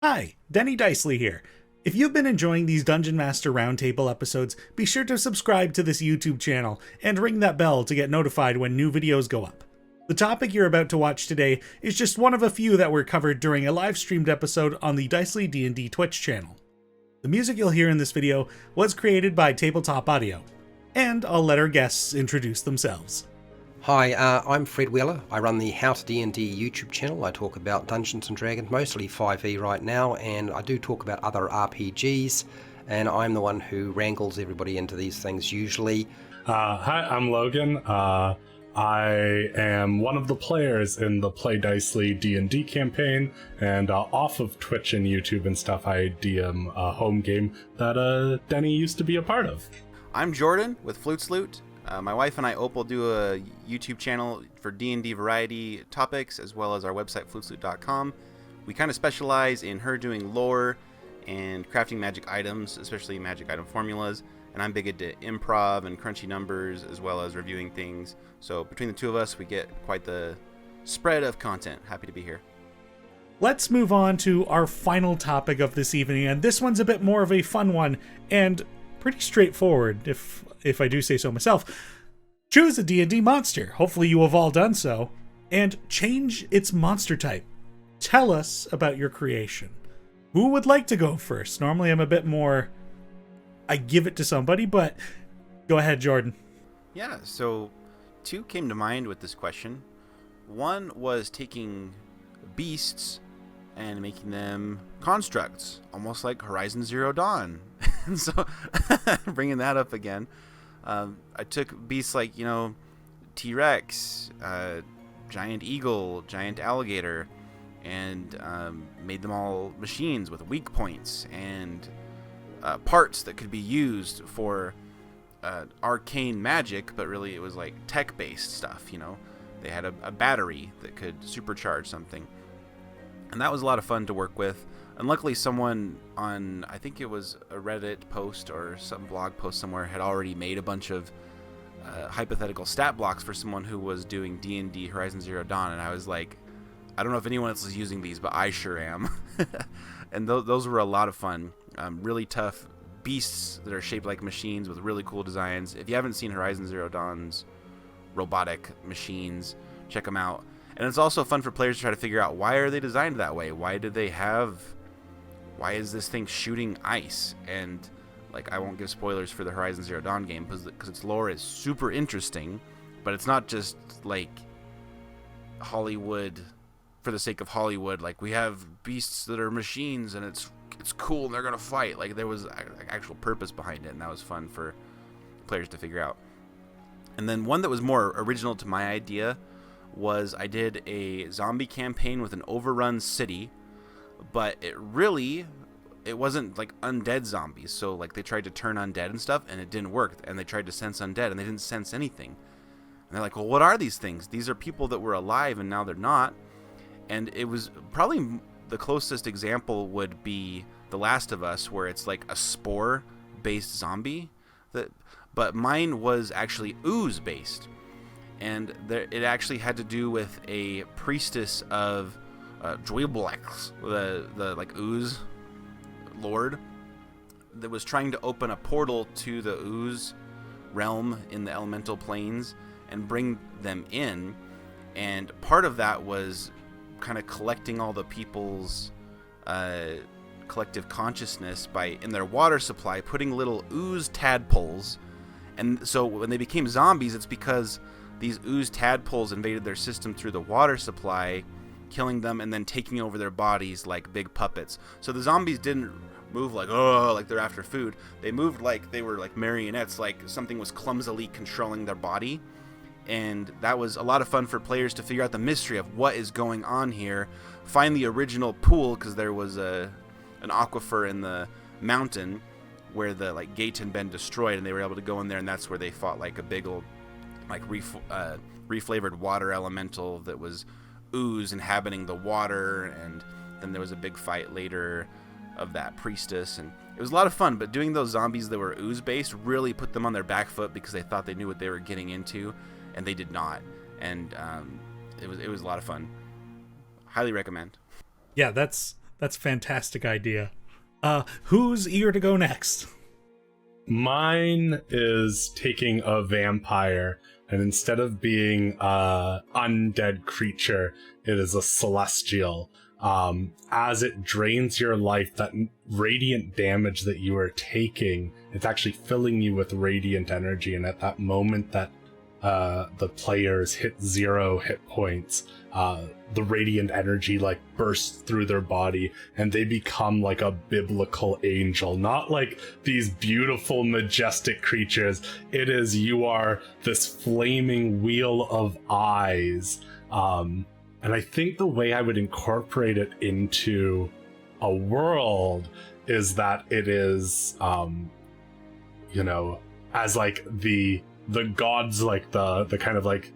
Hi, Teni Dicely here. If you've been enjoying these Dungeon Master Roundtable episodes, be sure to subscribe to this YouTube channel and ring that bell to get notified when new videos go up. The topic you're about to watch today is just one of a few that were covered during a live-streamed episode on the Dicely DnD Twitch channel. The music you'll hear in this video was created by Tabletop Audio, and I'll let our guests introduce themselves. Hi, I'm Fred Wheeler. I run the How to D&D YouTube channel. I talk about Dungeons & Dragons, mostly 5e right now, and I do talk about other RPGs, and I'm the one who wrangles everybody into these things usually. Hi, I'm Logan. I am one of the players in the Play Dicely D&D campaign, and off of Twitch and YouTube and stuff, I DM a home game that Denny used to be a part of. I'm Jordan with Flutes Loot. My wife and I, Opal, do a YouTube channel for D&D variety topics, as well as our website, flutesloot.com. We kind of specialize in her doing lore and crafting magic items, especially magic item formulas. And I'm big into improv and crunchy numbers, as well as reviewing things. So between the two of us, we get quite the spread of content. Happy to be here. Let's move on to our final topic of this evening, and this one's a bit more of a fun one and pretty straightforward, if I do say so myself. Choose a D&D monster, hopefully you have all done so, and change its monster type. Tell us about your creation. Who would like to go first? Normally I'm a bit more, I give it to somebody, but go ahead, Jordan. Yeah, so two came to mind with this question. One was taking beasts and making them constructs, almost like Horizon Zero Dawn. And so, bringing that up again, I took beasts like, T-Rex, giant eagle, giant alligator, and made them all machines with weak points and parts that could be used for arcane magic, but really it was like tech-based stuff, They had a battery that could supercharge something. And that was a lot of fun to work with. And luckily someone on, I think it was a Reddit post or some blog post somewhere, had already made a bunch of hypothetical stat blocks for someone who was doing D&D Horizon Zero Dawn. And I was like, I don't know if anyone else is using these, but I sure am. And those were a lot of fun. Really tough beasts that are shaped like machines with really cool designs. If you haven't seen Horizon Zero Dawn's robotic machines, check them out. And it's also fun for players to try to figure out, why are they designed that way? Why is this thing shooting ice? And I won't give spoilers for the Horizon Zero Dawn game because its lore is super interesting, but it's not just like Hollywood for the sake of Hollywood. Like, we have beasts that are machines and it's cool and they're gonna fight. Like, there was actual purpose behind it, and that was fun for players to figure out. And then one that was more original to my idea was I did a zombie campaign with an overrun city, but it wasn't like undead zombies. So they tried to turn undead and stuff, and it didn't work. And they tried to sense undead, and they didn't sense anything. And they're like, well, what are these things? These are people that were alive, and now they're not. And it was probably the closest example would be The Last of Us, where it's like a spore-based zombie. But mine was actually ooze-based. And it actually had to do with a priestess of Dweeblex, the ooze lord, that was trying to open a portal to the ooze realm in the elemental planes and bring them in. And part of that was kind of collecting all the people's collective consciousness by, in their water supply, putting little ooze tadpoles. And so when they became zombies, it's because these ooze tadpoles invaded their system through the water supply, killing them and then taking over their bodies like big puppets. So the zombies didn't move like they're after food. They moved like they were like marionettes, like something was clumsily controlling their body. And that was a lot of fun for players to figure out the mystery of what is going on here, find the original pool, because there was an aquifer in the mountain where the gate had been destroyed, and they were able to go in there, and that's where they fought a big old reflavored water elemental that was ooze inhabiting the water. And then there was a big fight later of that priestess, and it was a lot of fun. But doing those zombies that were ooze based really put them on their back foot, because they thought they knew what they were getting into, and they did not. And it was a lot of fun. Highly recommend. Yeah, that's That's a fantastic idea. Who's eager to go next? Mine is taking a vampire, and instead of being a undead creature, it is a celestial. As it drains your life, that radiant damage that you are taking, it's actually filling you with radiant energy, and at that moment that the players hit 0 hit points, the radiant energy like bursts through their body and they become like a biblical angel. Not like these beautiful majestic creatures. It is, you are this flaming wheel of eyes. And I think the way I would incorporate it into a world is that it is as like the gods, like the kind of like,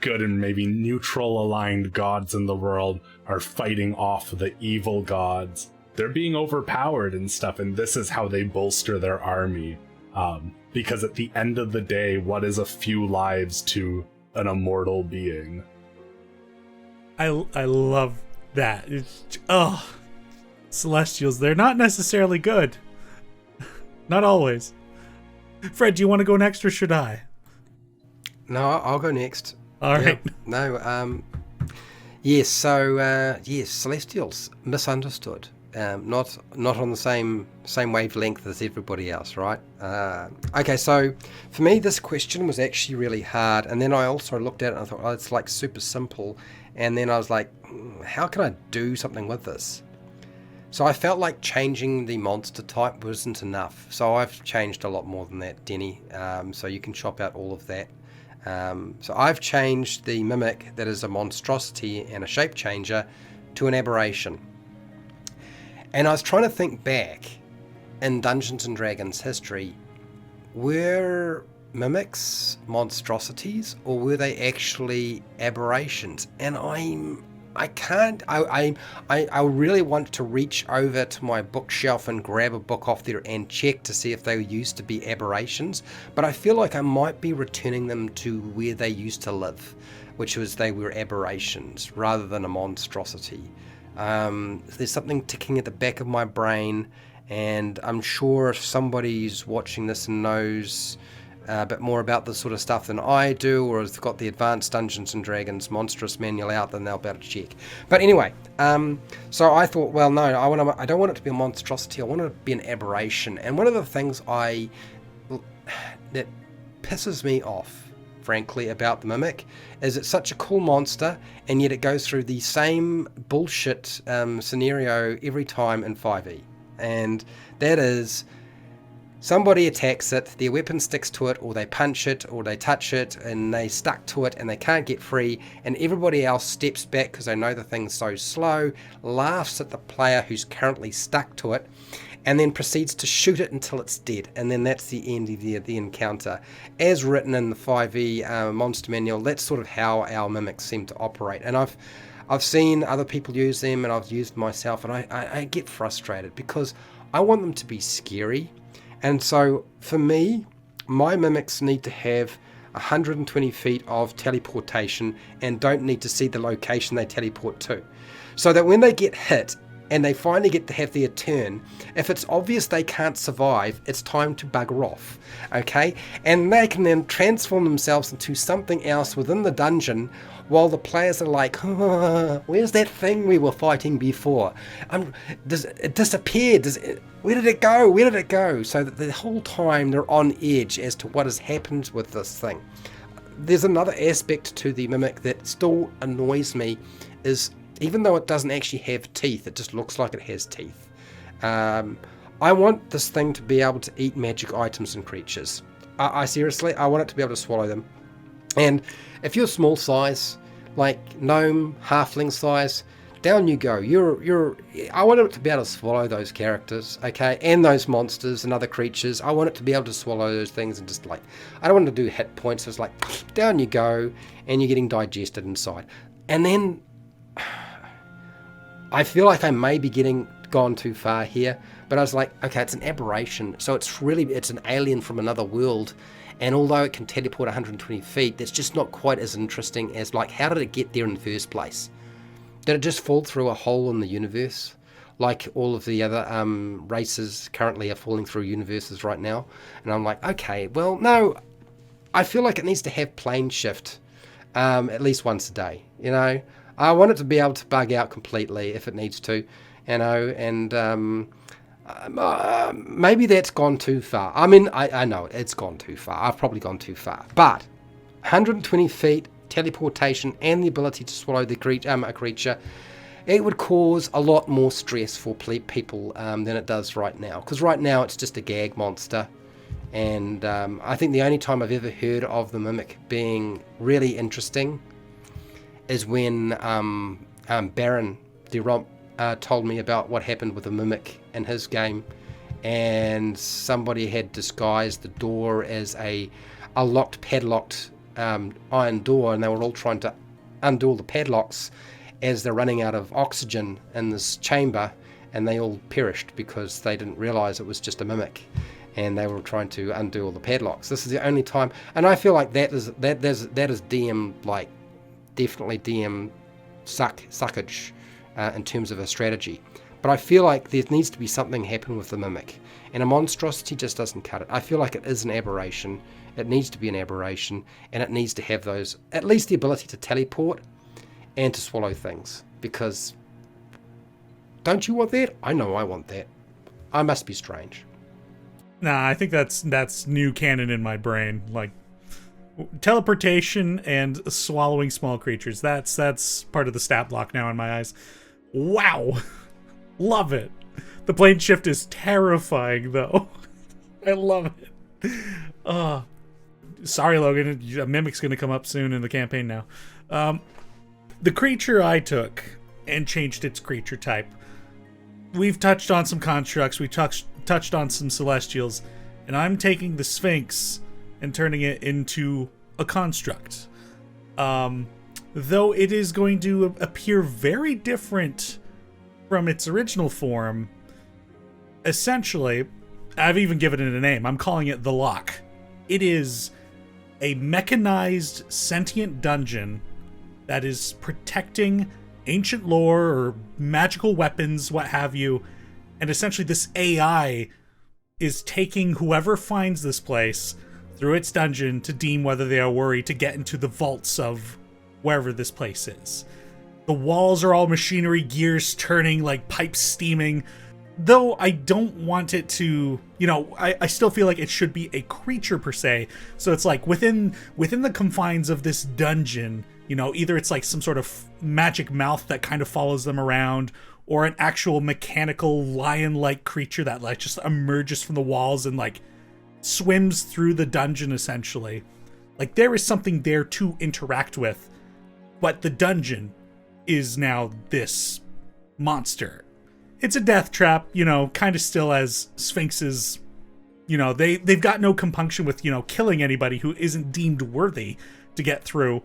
good and maybe neutral aligned gods in the world are fighting off the evil gods. They're being overpowered and stuff, and this is how they bolster their army. Because at the end of the day, what is a few lives to an immortal being? I love that. Celestials, they're not necessarily good. Not always. Fred, do you want to go next or should I? No, I'll go next. All right. No, yes, so, yes, Celestials, misunderstood. Not on the same wavelength as everybody else, right? Okay, so for me, this question was actually really hard. And then I also looked at it and I thought, oh, it's like super simple. And then I was like, how can I do something with this? So I felt like changing the monster type wasn't enough. So I've changed a lot more than that, Denny. So you can chop out all of that. So I've changed the Mimic, that is a monstrosity and a shape changer, to an aberration. And I was trying to think back in Dungeons and Dragons history, were Mimics monstrosities or were they actually aberrations? And I really want to reach over to my bookshelf and grab a book off there and check to see if they used to be aberrations, but I feel like I might be returning them to where they used to live, which was they were aberrations rather than a monstrosity. There's something ticking at the back of my brain, and I'm sure if somebody's watching this and knows a bit more about this sort of stuff than I do, or has got the advanced Dungeons and Dragons monstrous manual out, then they'll be able to check. But anyway, so I thought, well, no, I don't want it to be a monstrosity. I want it to be an aberration. And one of the things that pisses me off, frankly, about the Mimic is it's such a cool monster, and yet it goes through the same bullshit scenario every time in 5e. And that is, somebody attacks it, their weapon sticks to it, or they punch it, or they touch it, and they stuck to it, and they can't get free, and everybody else steps back because they know the thing's so slow, laughs at the player who's currently stuck to it, and then proceeds to shoot it until it's dead, and then that's the end of the encounter. As written in the 5e monster manual, that's sort of how our Mimics seem to operate, and I've seen other people use them, and I've used myself, and I get frustrated because I want them to be scary. And so, for me, my Mimics need to have 120 feet of teleportation and don't need to see the location they teleport to. So that when they get hit and they finally get to have their turn, if it's obvious they can't survive, it's time to bugger off, okay? And they can then transform themselves into something else within the dungeon while the players are like, where's that thing we were fighting before? It disappeared. Where did it go? Where did it go? So that the whole time they're on edge as to what has happened with this thing. There's another aspect to the Mimic that still annoys me, is even though it doesn't actually have teeth, it just looks like it has teeth. I want this thing to be able to eat magic items and creatures. I seriously, I want it to be able to swallow them. And if you're small size, like gnome, halfling size, down you go. I want it to be able to swallow those characters, okay, and those monsters and other creatures. I want it to be able to swallow those things and just like, I don't want it to do hit points. It's like, down you go, and you're getting digested inside. And then I feel like I may be gone too far here, but I was like, okay, it's an aberration, so it's an alien from another world. And although it can teleport 120 feet, that's just not quite as interesting as, like, how did it get there in the first place? Did it just fall through a hole in the universe? like all of the other races currently are falling through universes right now. And I'm like, okay, well, no, I feel like it needs to have plane shift at least once a day, you know. I want it to be able to bug out completely if it needs to, you know, and maybe that's gone too far. I mean, I know it's gone too far. I've probably gone too far. But 120 feet, teleportation, and the ability to swallow a creature, it would cause a lot more stress for people than it does right now. Because right now it's just a gag monster. And I think the only time I've ever heard of the Mimic being really interesting is when Baron DeRomp told me about what happened with the Mimic in his game. And somebody had disguised the door as a locked, padlocked iron door. And they were all trying to undo all the padlocks as they're running out of oxygen in this chamber, and they all perished because they didn't realize it was just a Mimic, and they were trying to undo all the padlocks. This is the only time, and I feel like that is DM, like, definitely DM suckage in terms of a strategy. But I feel like there needs to be something happen with the Mimic, and a monstrosity just doesn't cut it. I feel like it is an aberration. It needs to be an aberration, and it needs to have those, at least the ability to teleport and to swallow things, because don't you want that? I know I want that. I must be strange. Nah, I think that's new canon in my brain. Like, teleportation and swallowing small creatures. That's part of the stat block now in my eyes. Wow. Love it. The plane shift is terrifying, though. I love it. Sorry, Logan. A Mimic's going to come up soon in the campaign now. The creature I took and changed its creature type. We've touched on some constructs. We touched on some celestials. And I'm taking the Sphinx and turning it into a construct. Though it is going to appear very different from its original form. Essentially, I've even given it a name. I'm calling it the Lock. It is a mechanized sentient dungeon that is protecting ancient lore or magical weapons, what have you. And essentially this AI is taking whoever finds this place through its dungeon to deem whether they are worthy to get into the vaults of wherever this place is. The walls are all machinery, gears turning, like pipes steaming. Though I don't want it to, you know, I still feel like it should be a creature per se. So it's like within the confines of this dungeon, you know, either it's like some sort of magic mouth that kind of follows them around, or an actual mechanical lion-like creature that like just emerges from the walls and like swims through the dungeon essentially. Like there is something there to interact with, but the dungeon is now this monster. It's a death trap, you know, kind of still as Sphinxes, you know, they've got no compunction with, you know, killing anybody who isn't deemed worthy to get through.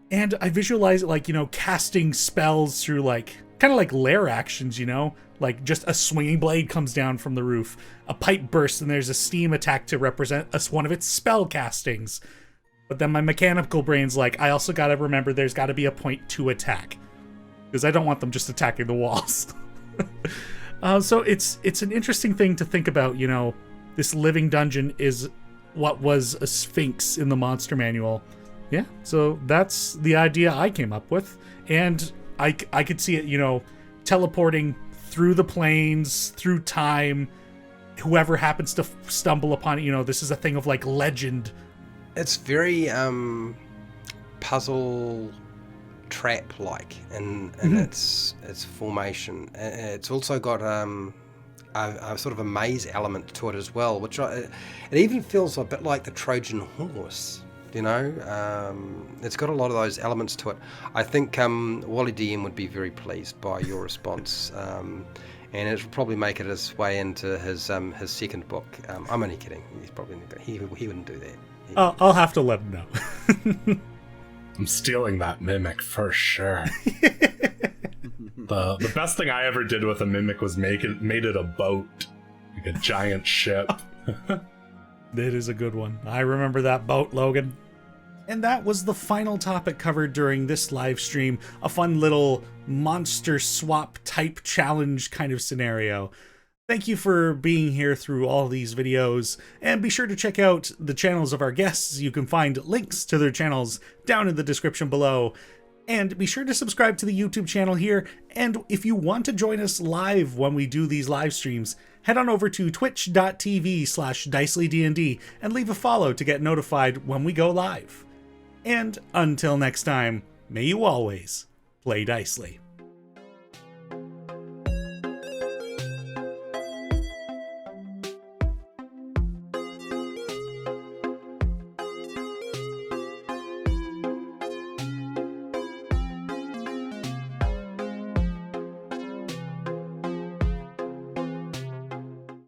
And I visualize it like, you know, casting spells through like, kind of like lair actions, you know, like just a swinging blade comes down from the roof, a pipe bursts, and there's a steam attack to represent us one of its spell castings. But then my mechanical brain's like, I also got to remember there's got to be a point to attack, because I don't want them just attacking the walls. So it's an interesting thing to think about, you know, this living dungeon is what was a Sphinx in the monster manual. Yeah, so that's the idea I came up with, and I could see it, you know, teleporting through the planes, through time, whoever happens to stumble upon it, you know, this is a thing of like legend. It's very puzzle trap like in its formation. It's also got a sort of a maze element to it as well, which it even feels a bit like the Trojan horse. You know, it's got a lot of those elements to it. I think Wally DM would be very pleased by your response, and it will probably make it his way into his second book. I'm only kidding. He's probably he wouldn't do that. I'll have to let him know. I'm stealing that Mimic for sure. The best thing I ever did with a Mimic was made it a boat, like a giant ship. That is a good one. I remember that boat, Logan. And that was the final topic covered during this live stream, a fun little monster swap type challenge kind of scenario. Thank you for being here through all these videos, and be sure to check out the channels of our guests. You can find links to their channels down in the description below. And be sure to subscribe to the YouTube channel here, and if you want to join us live when we do these live streams, head on over to twitch.tv/Dicely DnD and leave a follow to get notified when we go live. And until next time, may you always play Dicely.